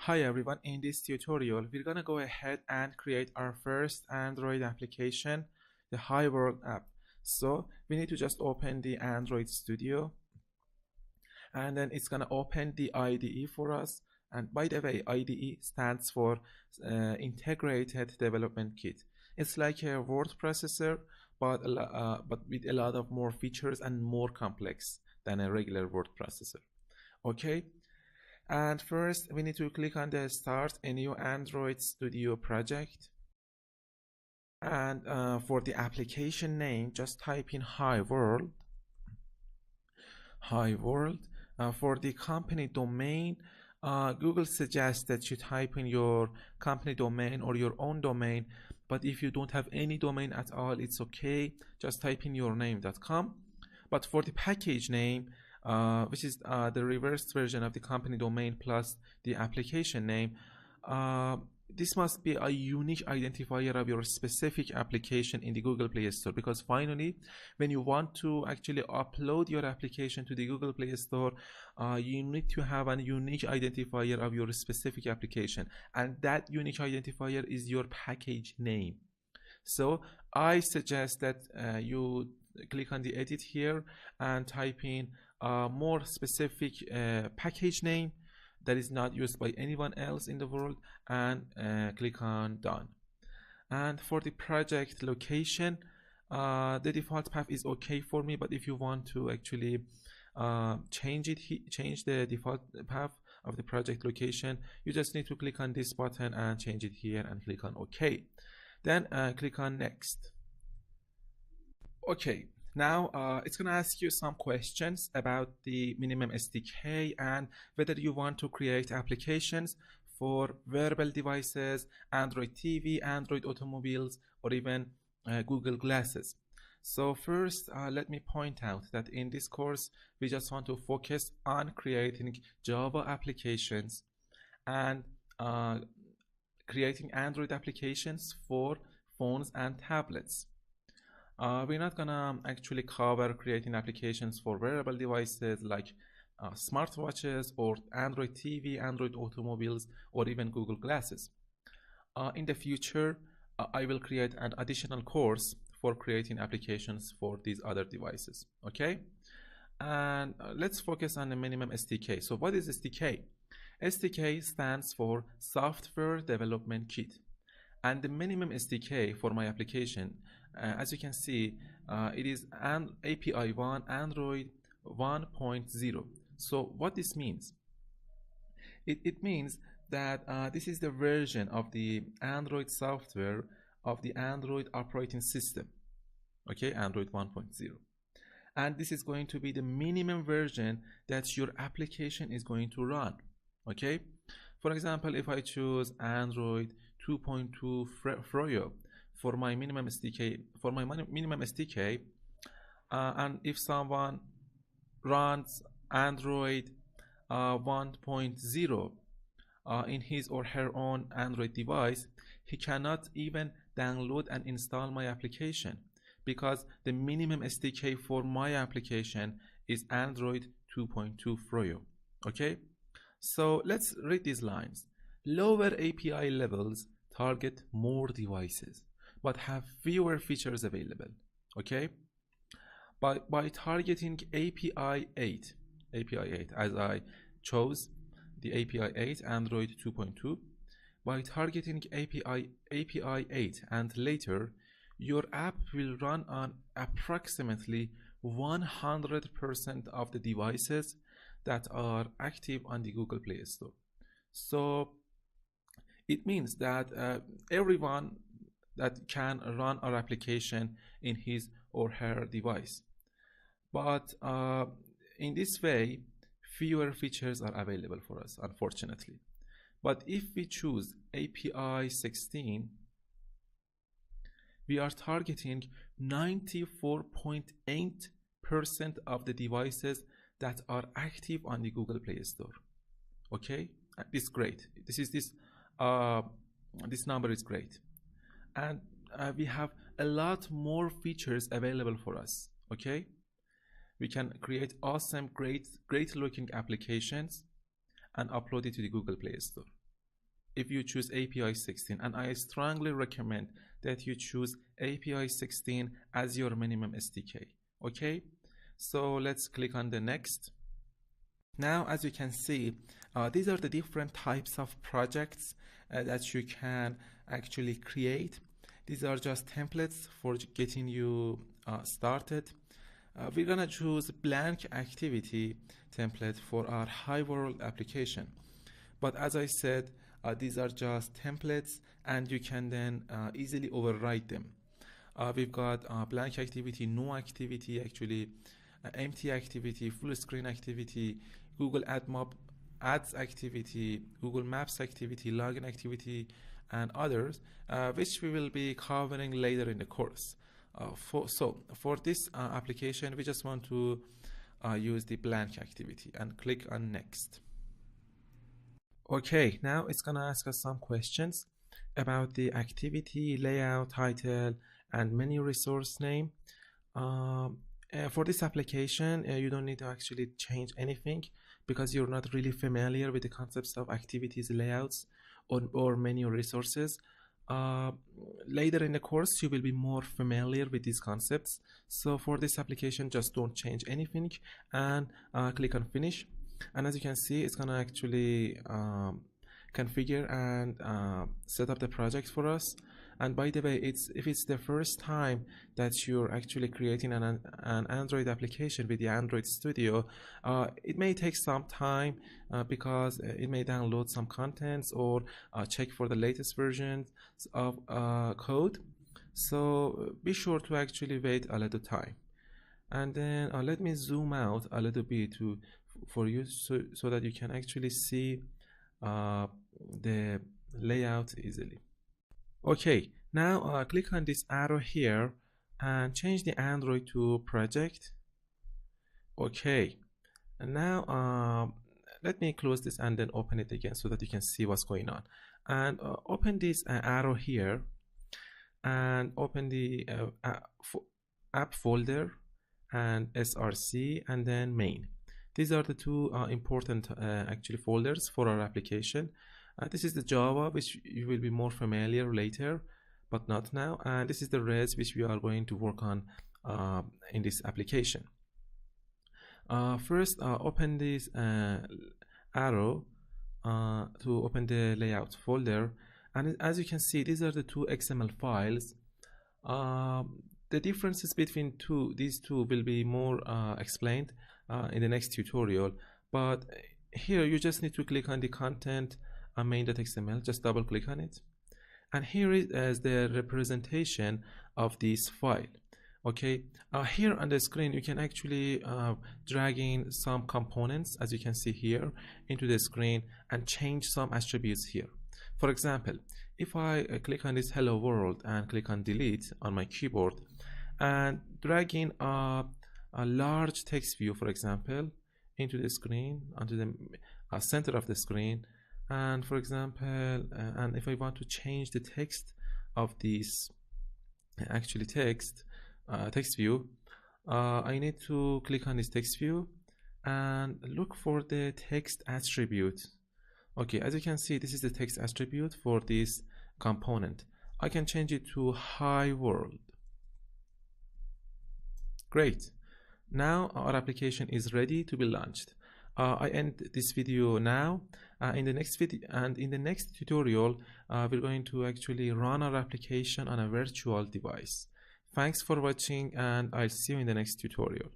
Hi everyone, in this tutorial we're gonna go ahead and create our first Android application, the Hi World app. So we need to just open the Android Studio and then it's gonna open the IDE for us. And by the way, IDE stands for Integrated Development Kit. It's like a word processor but with a lot of more features and more complex than a regular word processor. Okay. And first we need to click on the start a new Android Studio project, and for the application name just type in Hi World. For the company domain, Google suggests that you type in your company domain or your own domain, but if you don't have any domain at all, it's okay, just type in yourname.com. But for the package name, which is the reversed version of the company domain plus the application name, this must be a unique identifier of your specific application in the Google Play Store, because finally when you want to actually upload your application to the Google Play Store, you need to have a unique identifier of your specific application, and that unique identifier is your package name. So I suggest that you click on the edit here and type in a more specific package name that is not used by anyone else in the world, and click on done. And for the project location, the default path is okay for me, but if you want to actually change the default path of the project location, you just need to click on this button and change it here and click on OK. Then click on next. Okay, now it's going to ask you some questions about the minimum SDK and whether you want to create applications for wearable devices, Android TV, Android automobiles, or even Google Glasses. So first, let me point out that in this course, we just want to focus on creating Java applications and creating Android applications for phones and tablets. We're not gonna actually cover creating applications for wearable devices like smartwatches or Android TV, Android automobiles, or even Google Glasses. In the future, I will create an additional course for creating applications for these other devices. Okay, and let's focus on the minimum SDK. So what is SDK? SDK stands for Software Development Kit, and the minimum SDK for my application, as you can see, it is an API 1 Android 1.0. So what this means? It means that this is the version of the Android software of the Android operating system. Okay, Android 1.0. And this is going to be the minimum version that your application is going to run. Okay, for example, if I choose Android 2.2 Froyo for my minimum SDK, and if someone runs Android 1.0 in his or her own Android device, he cannot even download and install my application, because the minimum SDK for my application is Android 2.2 Froyo. Okay, so let's read these lines. Lower API levels target more devices but have fewer features available. Okay, by targeting API 8, as I chose the API 8 Android 2.2, by targeting API 8 and later, your app will run on approximately 100% of the devices that are active on the Google Play Store. So it means that everyone that can run our application in his or her device. But in this way, fewer features are available for us, unfortunately. But if we choose API 16, we are targeting 94.8% of the devices that are active on the Google Play Store. Okay, this is great. This number is great, and we have a lot more features available for us. Okay, we can create awesome, great looking applications and upload it to the Google Play Store. if you choose API 16, and I strongly recommend that you choose API 16 as your minimum SDK. Okay, so let's click on the next. Now, as you can see, these are the different types of projects that you can actually create. These are just templates for getting you started. We're gonna choose blank activity template for our high world application. But as I said, these are just templates, and you can then easily override them. We've got blank activity, no activity, actually empty activity, full screen activity, Google Ads activity, Google Maps activity, login activity, and others, which we will be covering later in the course. For this application, we just want to use the blank activity and click on next. Okay, now it's gonna ask us some questions about the activity, layout, title, and menu resource name. For this application, you don't need to actually change anything because you're not really familiar with the concepts of activities, layouts, or menu resources. Later in the course, you will be more familiar with these concepts. So for this application, just don't change anything and click on finish. And as you can see, it's gonna actually configure and set up the project for us. And by the way, if it's the first time that you're actually creating an Android application with the Android Studio, it may take some time because it may download some contents or check for the latest versions of code. So be sure to actually wait a little time. And then let me zoom out a little bit for you so that you can actually see the layout easily. Okay, now click on this arrow here and change the Android to project. Okay, and now let me close this and then open it again so that you can see what's going on. And open this arrow here and open the app folder and src and then main. These are the two important actually folders for our application. This is the Java, which you will be more familiar later, but not now. And this is the res, which we are going to work on in this application. First, open this arrow to open the layout folder. And as you can see, these are the two XML files. The differences between these two will be more explained in the next tutorial. But here you just need to click on the content main.xml, just double click on it, and here is the representation of this file. Okay, here on the screen you can actually drag in some components, as you can see here, into the screen and change some attributes here. For example, if I click on this hello world and click on delete on my keyboard and drag in a large text view, for example, into the screen, onto the center of the screen, and for example, and if I want to change the text of this actually text view, I need to click on this text view and look for the text attribute. Okay, as you can see, this is the text attribute for this component. I can change it to hi world. Great. Now our application is ready to be launched. I end this video now. In the next tutorial, we're going to actually run our application on a virtual device. Thanks for watching, and I'll see you in the next tutorial.